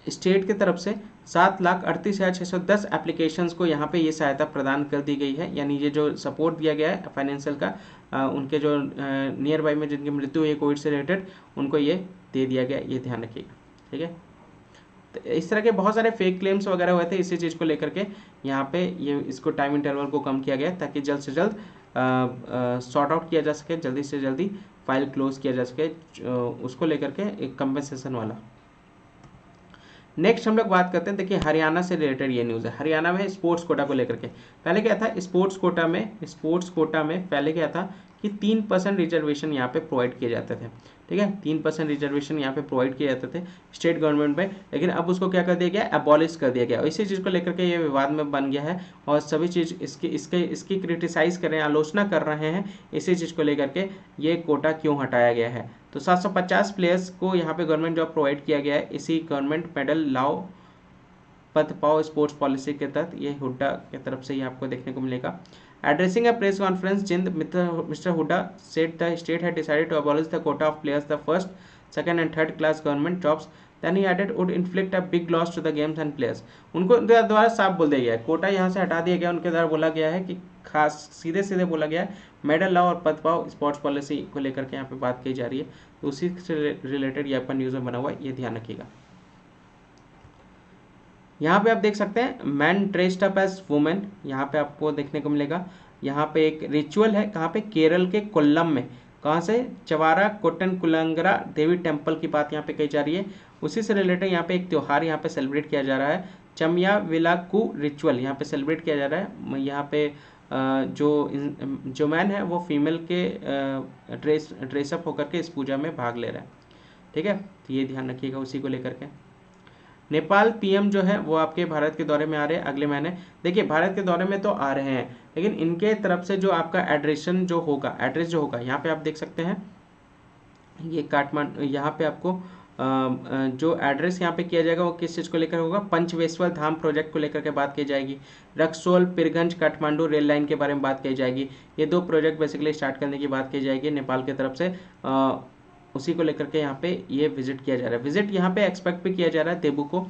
स्टेट की तरफ से 7,38,610 एप्लीकेशंस को यहाँ पे ये सहायता प्रदान कर दी गई है, यानी ये जो सपोर्ट दिया गया है फाइनेंशियल का, उनके जो नियर बाई में जिनकी मृत्यु हुई है कोविड से रिलेटेड, उनको ये दे दिया गया, ये ध्यान रखिएगा। ठीक है, तो इस तरह के बहुत सारे फेक क्लेम्स वगैरह हुए थे, इसी चीज़ को लेकर के यहाँ पे ये इसको टाइम इंटरवल को कम किया गया ताकि जल्द से जल्द सॉर्ट आउट किया जा सके, जल्दी से जल्दी फाइल क्लोज किया जा सके, उसको लेकर के एक कंपनसेशन वाला। नेक्स्ट हम लोग बात करते हैं, देखिए हरियाणा से रिलेटेड ये न्यूज़ है। हरियाणा में स्पोर्ट्स कोटा को लेकर के पहले क्या था, स्पोर्ट्स कोटा में पहले क्या था कि 3% रिजर्वेशन यहाँ पे प्रोवाइड किए जाते थे। ठीक है, 3% रिजर्वेशन यहाँ पे प्रोवाइड किए जाते थे स्टेट गवर्नमेंट में, लेकिन अब उसको क्या कर दिया गया, एबॉलिश कर दिया गया। इसी चीज़ को लेकर के ये विवाद में बन गया है और सभी चीज़ इसकी क्रिटिसाइज कर रहे हैं, आलोचना कर रहे हैं इसी चीज़ को लेकर के ये कोटा क्यों हटाया गया है। तो 750 प्लेयर्स को यहाँ पे गवर्नमेंट जॉब प्रोवाइड किया गया है इसी गवर्नमेंट मेडल लाओ पद पाओ स्पोर्ट्स पॉलिसी के तहत, ये हुड्डा की तरफ से ये आपको देखने को मिलेगा। Addressing a press conference, Jind Mr. Huda said the state had decided to abolish the quota of players, the first, second and third class government jobs. Then he added would inflict a big loss to the games and players. उनको द्वारा साफ बोल दिया गया है, कोटा यहाँ से हटा दिया गया। उनके द्वारा बोला गया है कि खास सीधे बोला गया है मेडल लाओ और पद पाओ स्पोर्ट्स पॉलिसी को लेकर के यहाँ पे बात की जा रही है, तो उसी से रिलेटेड ये आपका न्यूज़ में बना हुआ है, ये ध्यान रखिएगा। यहाँ पे आप देख सकते हैं man dressed up as women, यहाँ पे आपको देखने को मिलेगा। यहाँ पे एक रिचुअल है, कहाँ पे, केरल के कोल्लम में, कहाँ से, चवारा कोट्टन कुलंगरा देवी टेम्पल की बात यहाँ पे कही जा रही है। उसी से रिलेटेड यहाँ पे एक त्यौहार यहाँ पे सेलिब्रेट किया जा रहा है, चमिया विलाकू रिचुअल यहाँ पे सेलिब्रेट किया जा रहा है। यहाँ पे जो मैन है वो फीमेल के ड्रेसअप होकर के इस पूजा में भाग ले रहा है। ठीक है, तो ये ध्यान रखिएगा उसी को लेकर के। नेपाल पीएम जो है वो आपके भारत के दौरे में आ रहे हैं अगले महीने। देखिए भारत के दौरे में तो आ रहे हैं, लेकिन इनके तरफ से जो आपका एड्रेस जो होगा यहाँ पे आप देख सकते हैं, ये काठमांडू, यहाँ पे आपको जो एड्रेस यहाँ पे किया जाएगा वो किस चीज़ को लेकर होगा, पंचवेश्वर धाम प्रोजेक्ट को लेकर के बात की जाएगी। रक्सोल पीरगंज काठमांडू रेल लाइन के बारे में बात की जाएगी। ये 2 प्रोजेक्ट बेसिकली स्टार्ट करने की बात की जाएगी नेपाल की तरफ से, उसी को लेकर के यहाँ पे ये विजिट किया जा रहा है। विजिट यहाँ पे एक्सपेक्ट भी किया जा रहा है देबू को।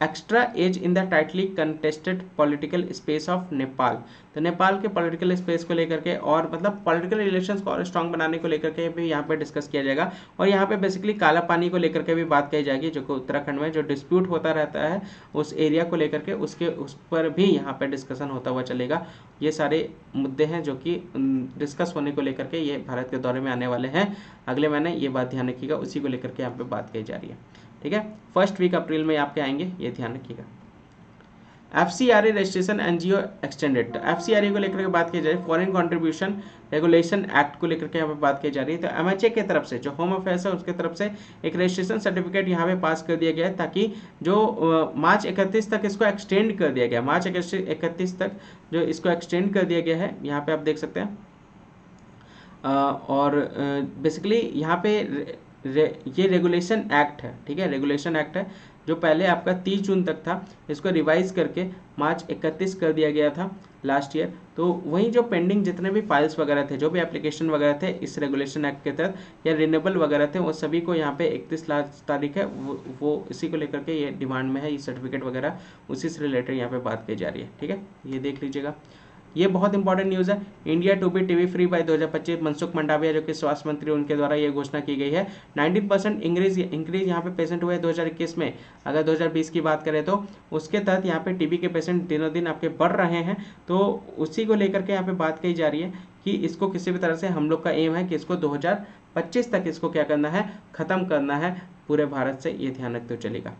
Extra edge in the tightly contested political space of Nepal, तो नेपाल के पॉलिटिकल स्पेस को लेकर के और मतलब पॉलिटिकल रिलेशंस को और स्ट्रांग बनाने को लेकर के भी यहाँ पे डिस्कस किया जाएगा। और यहाँ पे बेसिकली काला पानी को लेकर के भी बात कही जाएगी, जो कि उत्तराखंड में जो डिस्प्यूट होता रहता है उस एरिया को लेकर के उस पर भी यहाँ पे डिस्कशन होता हुआ चलेगा। ये सारे मुद्दे हैं जो कि डिस्कस होने को लेकर के ये भारत के दौरे में आने वाले हैं अगले महीने, ये बात ध्यान रखिएगा, उसी को लेकर के यहाँ पे बात कही जा रही है। ठीक है, फर्स्ट वीक अप्रैल में आपके आएंगे, ये ध्यान रखिएगा। FCRA रजिस्ट्रेशन एनजीओ एक्सटेंडेड, तो FCRA को लेकर के बात की जा रही है, फॉरेन कंट्रीब्यूशन रेगुलेशन एक्ट को लेकर के यहाँ पे बात की जा रही है। तो MHA की तरफ से जो होम अफेयर्स है उसके तरफ से एक रजिस्ट्रेशन सर्टिफिकेट यहाँ पे पास कर दिया गया है, ताकि जो मार्च 31 तक इसको एक्सटेंड कर दिया गया, मार्च 31 तक जो इसको एक्सटेंड कर दिया गया है, यहाँ पे आप देख सकते हैं। और बेसिकली यहाँ पे ये रेगुलेशन एक्ट है, ठीक है, रेगुलेशन एक्ट है जो पहले आपका 30 जून तक था, इसको रिवाइज करके मार्च 31 कर दिया गया था लास्ट ईयर। तो वहीं जो पेंडिंग जितने भी फाइल्स वगैरह थे, जो भी एप्लीकेशन वगैरह थे इस रेगुलेशन एक्ट के तहत या रिन्यूएबल वगैरह थे, वो सभी को यहाँ पे 31 तारीख है वो इसी को लेकर के ये डिमांड में है, ये सर्टिफिकेट वगैरह उसी से रिलेटेड यहाँ पे बात की जा रही है। ठीक है, ये देख लीजिएगा, ये बहुत इंपॉर्टेंट न्यूज़ है। India to be TB free by 2025, Mansukh Mandaviya जो कि स्वास्थ्य मंत्री उनके द्वारा ये घोषणा की गई है। 19% इंक्रीज यहाँ पे पेशेंट हुए 2021 में। अगर 2020 की बात करें तो उसके तहत यहाँ पे टीबी के पेशेंट दिनों दिन आपके बढ़ रहे हैं, तो उसी को लेकर के यहाँ पे बात कही जा रही है कि इसको किसी भी तरह से हम लोग का एम है कि इसको 2025 तक इसको क्या करना है, ख़त्म करना है पूरे भारत से, ये ध्यान रखते हुए चलेगा।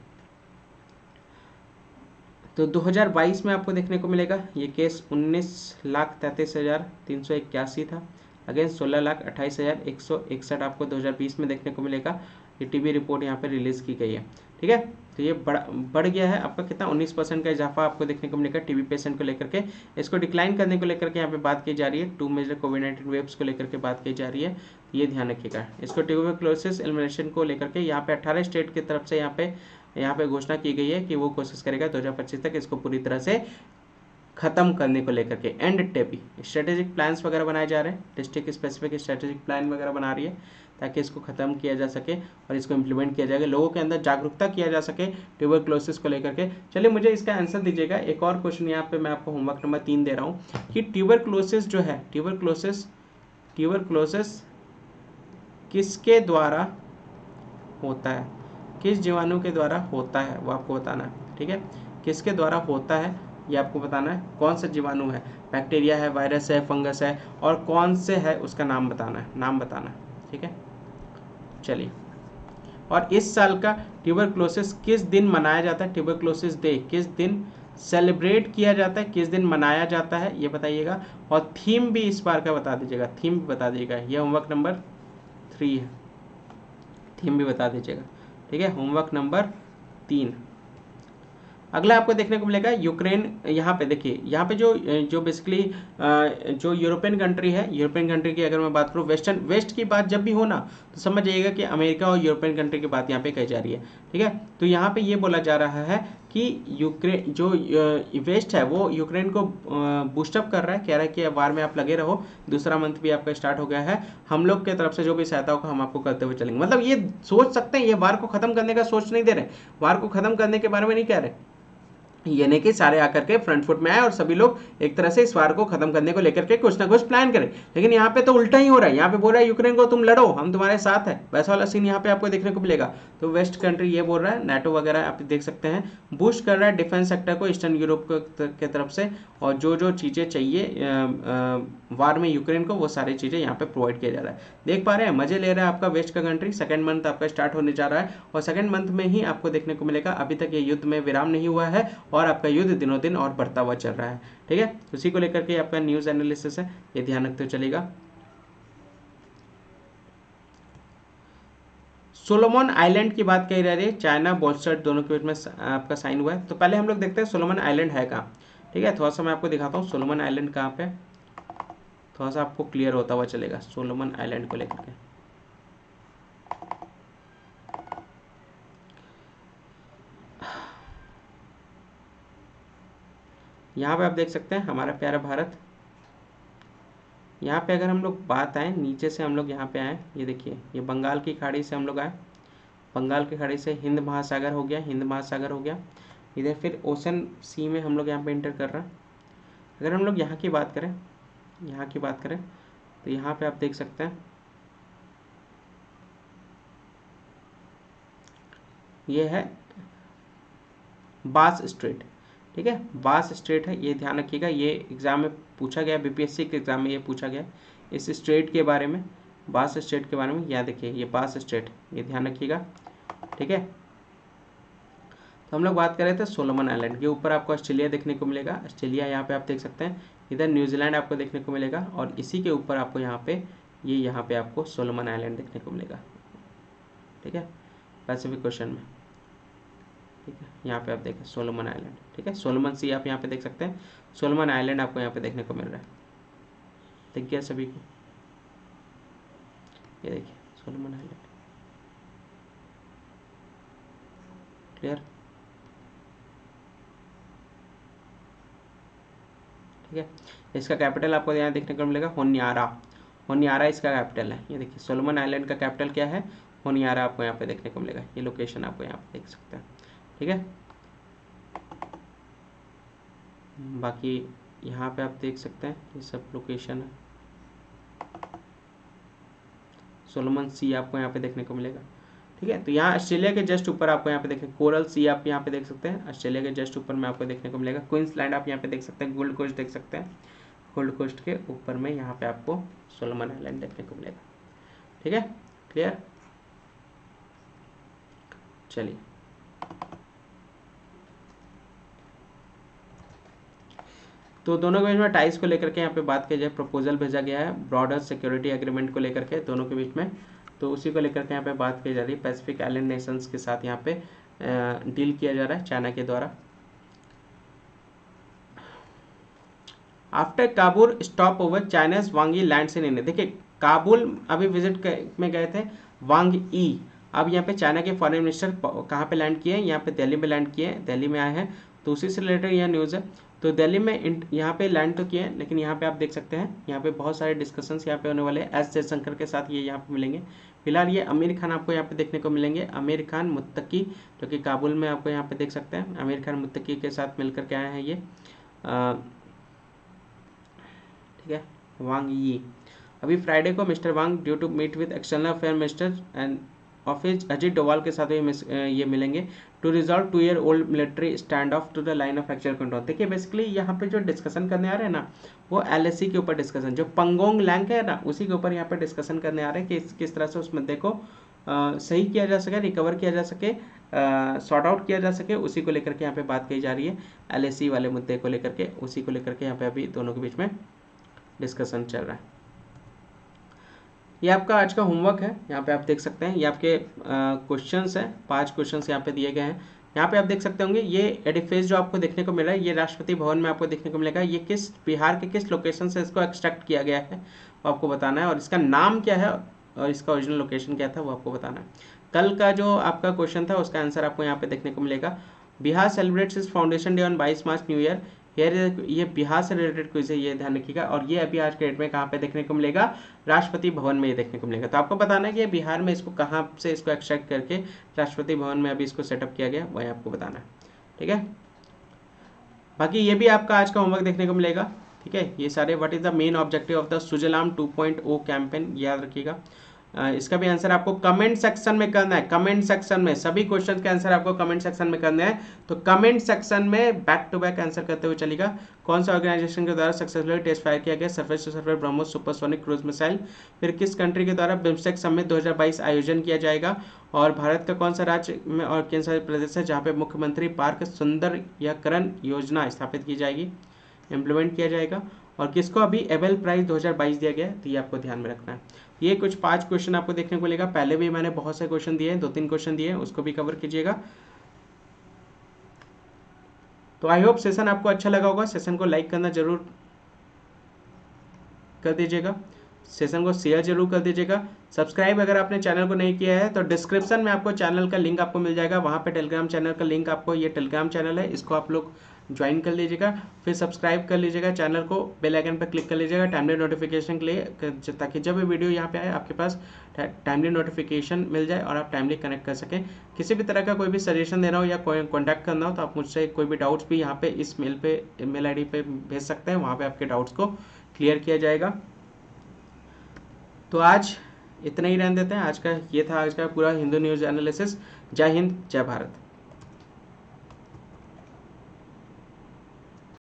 तो 2022 में आपको देखने को मिलेगा ये केस 19,33,381 था, अगेंस्ट 16,28,161 आपको 2020 में देखने को मिलेगा। ये टीबी रिपोर्ट यहाँ पे रिलीज की गई है। ठीक ठीक है। तो ये बढ़ गया है आपका कितना 19% का इजाफा आपको देखने को मिलेगा टीबी पेशेंट को लेकर के। इसको डिक्लाइन करने को लेकर के यहाँ पे बात की जा रही है, 2 मेजर कोविड-19 वेव्स को लेकर के बात की जा रही है, ये ध्यान रखिएगा। इसको ट्यूबरक्लोसिस एलिमिनेशन को लेकर के यहाँ पे 18 स्टेट की तरफ से यहाँ पे घोषणा की गई है कि वो कोशिश करेगा 2025 तक इसको पूरी तरह से खत्म करने को लेकर के। एंड टेपी स्ट्रेटेजिक प्लान्स वगैरह बनाए जा रहे हैं, डिस्ट्रिक्ट स्पेसिफिक स्ट्रेटेजिक प्लान वगैरह बना रही है ताकि इसको खत्म किया जा सके और इसको इम्प्लीमेंट किया जाएगा, लोगों के अंदर जागरूकता किया जा सके ट्यूबरक्लोसिस को लेकर के। चलिए मुझे इसका आंसर दीजिएगा। एक और क्वेश्चन यहाँ पे मैं आपको होमवर्क नंबर 3 दे रहा हूँ कि ट्यूबरक्लोसिस जो है, ट्यूबरक्लोसिस किसके द्वारा होता है, किस जीवाणु के द्वारा होता है वो आपको बताना है। ठीक है, किसके द्वारा होता है ये आपको बताना है, कौन सा जीवाणु है, बैक्टीरिया है, वायरस है, फंगस है, और कौन से है उसका नाम बताना है। ठीक है, चलिए। और इस साल का ट्यूबरक्लोसिस किस दिन मनाया जाता है, ट्यूबरक्लोसिस डे किस दिन सेलिब्रेट किया जाता है, किस दिन मनाया जाता है ये बताइएगा। और थीम भी इस बार का बता दीजिएगा, थीम भी बता दीजिएगा। ये होमवर्क नंबर 3 है, थीम भी बता दीजिएगा। ठीक है, होमवर्क नंबर 3। अगला आपको देखने को मिलेगा यूक्रेन। यहाँ पे देखिए, यहाँ पे जो बेसिकली जो यूरोपियन कंट्री है, यूरोपियन कंट्री की अगर मैं बात करूँ, वेस्ट की बात जब भी हो ना तो समझ जाइएगा कि अमेरिका और यूरोपियन कंट्री की बात यहाँ पे कही जा रही है। ठीक है, तो यहाँ पे ये बोला जा रहा है कि यूक्रेन जो वेस्ट है वो यूक्रेन को बूस्टअप कर रहा है, कह रहा है कि वार में आप लगे रहो, दूसरा मंथ भी आपका स्टार्ट हो गया है, हम लोग के तरफ से जो भी सहायता होगा हम आपको करते हुए चलेंगे। मतलब ये सोच सकते हैं, ये वार को खत्म करने का सोच नहीं दे रहे, वार को खत्म करने के बारे में नहीं कह रहे, ये नहीं कि सारे आकर के फ्रंट फुट में आए और सभी लोग एक तरह से इस वार को खत्म करने को लेकर के कुछ ना कुछ प्लान करें। लेकिन यहाँ पे तो उल्टा ही हो रहा है, यहाँ पे बोल रहा है यूक्रेन को तुम लड़ो, हम तुम्हारे साथ है, वैसा वाला सीन यहाँ पे आपको देखने को मिलेगा। तो वेस्ट कंट्री ये बोल रहा है, नाटो वगैरह आप देख सकते हैं, बूस्ट कर रहा है डिफेंस सेक्टर को ईस्टर्न यूरोप के तरफ से, और जो चीज़ें चाहिए वार में यूक्रेन को वो सारी चीज़ें यहाँ पे प्रोवाइड किया जा रहा है। देख पा रहे हैं, मजे ले रहा है आपका वेस्ट का कंट्री। सेकंड मंथ आपका स्टार्ट होने जा रहा है और सेकंड मंथ में ही आपको देखने को मिलेगा, अभी तक ये युद्ध में विराम नहीं हुआ है और आपका युद्ध दिनों दिन और बढ़ता हुआ चल रहा है। ठीक है, उसी को लेकर के आपका न्यूज़ एनालिसिस है, ये ध्यान रखते हुए चलेगा। सोलोमन आइलैंड की बात कही जा रही है, चाइना बोल्स्टर्ड दोनों के बीच में आपका साइन हुआ है। तो पहले हम लोग देखते हैं सोलोमन आइलैंड है कहाँ। ठीक है, थोड़ा सा मैं आपको दिखाता हूँ सोलोमन आइलैंड कहाँ पे, थोड़ा सा आपको क्लियर होता हुआ चलेगा सोलोमन आइलैंड को लेकर के। यहाँ पे आप देख सकते हैं हमारा प्यारा भारत। यहाँ पे अगर हम लोग बात आए, नीचे से हम लोग यहाँ पे आए, ये देखिए, ये बंगाल की खाड़ी से हम लोग आए, बंगाल की खाड़ी से हिंद महासागर हो गया, हिंद महासागर हो गया, इधर फिर ओशन सी में हम लोग यहाँ पे इंटर कर रहे हैं। अगर हम लोग यहाँ की बात करें, यहाँ की बात करें तो यहाँ पे आप देख सकते हैं ये है बास स्ट्रेट। ठीक है, बास स्ट्रेट है, ये ध्यान रखिएगा, ये एग्जाम में पूछा गया, बीपीएससी के एग्जाम में ये पूछा गया इस स्ट्रेट के बारे में, बास स्ट्रेट के बारे में। यहाँ देखिए ये बास स्ट्रेट, ये ध्यान रखिएगा। ठीक है, तो हम लोग बात कर रहे थे सोलोमन आइलैंड के ऊपर आपको ऑस्ट्रेलिया देखने को मिलेगा, ऑस्ट्रेलिया यहाँ पे आप देख सकते हैं, इधर न्यूजीलैंड आपको देखने को मिलेगा और इसी के ऊपर आपको यहाँ पे यहाँ पे आपको सोलोमन आइलैंड देखने को मिलेगा। ठीक है, पैसिफिक ओशन में। ठीक है, यहाँ पे आप देखें सोलोमन आइलैंड। ठीक है, सोलोमन सी आप यहाँ पे देख सकते हैं, सोलोमन आइलैंड आपको यहाँ पे देखने को मिल रहा है, दिख गया सभी को, ये देखिए सोलोमन आइलैंड। क्लियर? ठीक है, इसका कैपिटल आपको यहाँ देखने को मिलेगा होनियारा, होनियारा इसका कैपिटल है। ये देखिए सोलोमन आइलैंड का कैपिटल क्या है, होनियारा आपको यहाँ पे देखने को मिलेगा, ये लोकेशन आपको यहाँ पे देख सकते हैं। ठीक है, बाकी यहाँ पे आप देख सकते हैं ये सब लोकेशन है, सोलोमन सी आपको यहाँ पे देखने को मिलेगा। ठीक है, तो यहाँ ऑस्ट्रेलिया के जस्ट ऊपर आपको यहाँ पे देखें कोरल सी आप यहाँ पे देख सकते हैं, ऑस्ट्रेलिया के जस्ट ऊपर में आपको देखने को मिलेगा। क्वींसलैंड आप यहाँ पे देख सकते हैं, गोल्ड कोस्ट देख सकते हैं, गोल्ड कोस्ट के ऊपर में यहाँ पे आपको सोलोमन आइलैंड देखने को मिलेगा। ठीक है, क्लियर? चलिए, तो दोनों के बीच में टाइज को लेकर के यहाँ पे बात की जाए, प्रपोजल भेजा गया है ब्रॉडर सिक्योरिटी एग्रीमेंट को लेकर के दोनों के बीच में, तो उसी को लेकर के यहाँ पे बात की जा रही है। पैसिफिक आइलैंड नेशंस के साथ यहाँ पे डील किया जा रहा है चाइना के द्वारा। After Kabul stop over China's Wang E lands in India. देखिए काबुल अभी विजिट में गए थे वांग ई, अब यहाँ पे चाइना के फॉरेन मिनिस्टर कहाँ पे लैंड किए हैं, यहाँ पे दिल्ली में लैंड किए हैं, दिल्ली में आए हैं। तो उसी से रिलेटेड यह न्यूज़ है। तो दिल्ली में यहाँ पे लैंड तो किए हैं, लेकिन यहाँ पे आप देख सकते हैं यहाँ पे बहुत सारे डिस्कशंस यहाँ पे होने वाले हैं। एस जयशंकर के साथ ये यहाँ पे मिलेंगे। फिलहाल ये आमिर खान आपको यहाँ पे देखने को मिलेंगे, आमिर खान मुत्तकी, जो कि काबुल में आपको यहाँ पे देख सकते हैं। आमिर खान मुत्तकी के साथ मिलकर के आए हैं ये, ठीक है, वांग यी। अभी फ्राइडे को mister Wang due to meet with external affair minister and office Ajit Doval के साथ ये मिलेंगे to resolve 2 year old military stand off to the line of actual control. देखिए बेसिकली यहाँ पे जो डिस्कशन करने आ रहे हैं ना, वो LAC के ऊपर डिस्कशन, जो पंगोंग लैंग है ना, उसी के ऊपर यहाँ पे डिस्कशन करने आ रहे हैं कि किस तरह से उस मुद्दे को सही किया जा सके, रिकवर किया जा सके, सॉर्ट आउट किया जा सके, उसी को लेकर के यहाँ पे बात कही जा रही है। LAC वाले मुद्दे को लेकर के, उसी को लेकर के यहाँ पे अभी दोनों के बीच में डिस्कशन चल रहा है। ये आपका आज का होमवर्क है, यहाँ पे आप देख सकते हैं। ये आपके क्वेश्चंस हैं, 5 क्वेश्चंस यहाँ पे दिए गए हैं। यहाँ पे आप देख सकते होंगे ये एडिफिस जो आपको देखने को मिल रहा है, ये राष्ट्रपति भवन में आपको देखने को मिलेगा। ये किस बिहार के किस लोकेशन से इसको एक्सट्रैक्ट किया गया है वो आपको बताना है, और इसका नाम क्या है और इसका ओरिजिनल लोकेशन क्या था वो आपको बताना है। कल का जो आपका क्वेश्चन था उसका आंसर आपको यहाँ पे देखने को मिलेगा। Bihar celebrates is foundation day on 22 March new year. ये बिहार से रिलेटेड क्विज है, ये ध्यान रखिएगा। और ये अभी आज के डेट में कहाँ पे देखने को मिलेगा, राष्ट्रपति भवन में ये देखने को मिलेगा। तो आपको बताना है कि बिहार में इसको कहाँ से इसको एक्सट्रैक्ट करके राष्ट्रपति भवन में अभी इसको सेटअप किया गया, वही आपको बताना है, ठीक है। बाकी ये भी आपका आज का होमवर्क देखने को मिलेगा, ठीक है। ये सारे what is the main objective of the Sujalam 2.0 campaign, याद रखिएगा। इसका भी आंसर आपको कमेंट सेक्शन में करना है। कमेंट सेक्शन में सभी क्वेश्चन के आंसर आपको कमेंट सेक्शन में करना है। तो कमेंट सेक्शन में बैक टू बैक आंसर करते हुए चलेगा। कौन सा ऑर्गेनाइजेशन के द्वारा सक्सेसफुली टेस्ट फायर किया गया surface to surface BrahMos supersonic cruise missile. फिर किस कंट्री के द्वारा बिम्स्टेक समिट 2022 आयोजन किया जाएगा। और भारत का कौन सा राज्य में और केंद्र शासित प्रदेश है जहाँ पे मुख्यमंत्री पार्क सौंदर्यीकरण योजना स्थापित की जाएगी, इम्प्लीमेंट किया जाएगा। और किसको अभी एबेल प्राइज 2022 दिया गया है, तो ये आपको ध्यान में रखना है। ये कुछ 5 क्वेश्चन आपको देखने को मिलेगा। पहले भी मैंने बहुत से क्वेश्चन दिए हैं, 2-3 क्वेश्चन दिए हैं, उसको भी कवर कीजिएगा। तो आई होप सेशन आपको अच्छा लगा होगा। सेशन को लाइक करना जरूर कर दीजिएगा, सेशन को शेयर जरूर कर दीजिएगा। सब्सक्राइब अगर आपने चैनल को नहीं किया है तो डिस्क्रिप्शन में आपको चैनल का लिंक आपको मिल जाएगा, वहाँ पे टेलीग्राम चैनल का लिंक आपको, ये टेलीग्राम चैनल है, इसको आप लोग ज्वाइन कर लीजिएगा। फिर सब्सक्राइब कर लीजिएगा चैनल को, बेल आइकन पर क्लिक कर लीजिएगा टाइमली नोटिफिकेशन के लिए, ताकि जब भी वीडियो यहाँ पे आए आपके पास टाइमली नोटिफिकेशन मिल जाए और आप टाइमली कनेक्ट कर सकें। किसी भी तरह का कोई भी सजेशन देना हो या कोई कॉन्टैक्ट करना हो तो आप मुझसे कोई भी डाउट्स भी यहाँ पे इस मेल ID पे भेज सकते हैं, वहाँ पर आपके डाउट्स को क्लियर किया जाएगा। तो आज इतना ही रहने देते हैं। आज का ये था आज का पूरा हिंदू न्यूज़ एनालिसिस। जय हिंद, जय भारत।